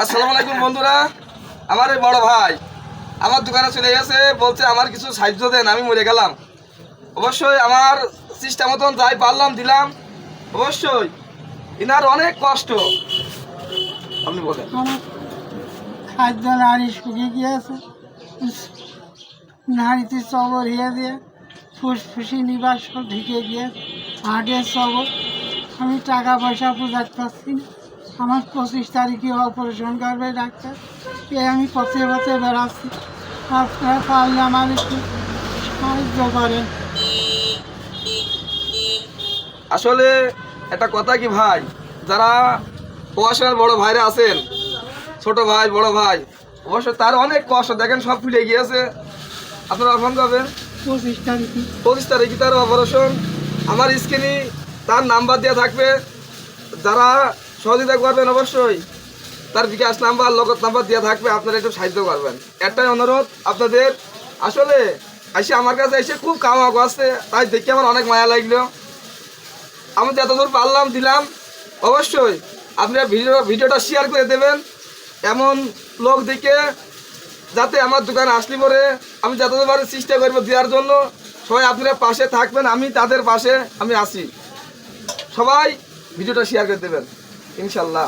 আসসালামু আলাইকুম বন্ধুরা। আমার এই বড় ভাই আমার দোকানে চলে গেছে, বলছে আমার কিছু সাহায্য দেন, আমি মরে গেলাম। অবশ্যই আমার চেষ্টা মতন যাই পারলাম দিলাম। অবশ্যই ইনার অনেক কষ্ট, আপনি বলেন। আমার খাদ্য নাড়ি শুকিয়ে গিয়েছে, নাড়িতে চবর হয়ে দিয়ে ফুসফুসি নিবার সব ঢুকে গিয়েছে, হার্টের চবর। আমি টাকা পয়সা বুঝাতে পারছি না। আমার 25 তারিখে অপারেশন করবে ডাক্তার, আমি পথে পথে বেড়াচ্ছি। আপনারা পারলে আমার একটু সাহায্য করেন। আসলে একটা কথা কি ভাই, যারা পড়াশোনার বড় ভাইরা আছেন, ছোট ভাই বড় ভাই, অবশ্য তার অনেক কষ্ট। দেখেন সব ফুলে গিয়েছে। আপনারা ফোন করবেন 25 তারিখে 25 তারিখে তার অপারেশন। আমার স্ক্রিনে তার নাম্বার দেওয়া থাকবে, যারা সহযোগিতা করবেন অবশ্যই তার বিকাশ নাম্বার লগত নাম্বার দেওয়া থাকবে, আপনারা একটু সাহায্য করবেন। একটাই অনুরোধ আপনাদের, আসলে এসে আমার কাছে এসে খুব কামাক আসছে, তাই দেখে আমার অনেক মায়া লাগলো। আমি যতদূর পারলাম দিলাম। অবশ্যই আপনারা ভিডিওটা শেয়ার করে দেবেন এমন লোক দেখে, যাতে আমার দোকানে আসলে পরে আমি যতদূর পারি চেষ্টা করবো দেওয়ার জন্য। সবাই আপনারা পাশে থাকবেন, আমি তাদের পাশে আমি আছি। সবাই ভিডিওটা শেয়ার করে দেবেন ইনশাল্লাহ।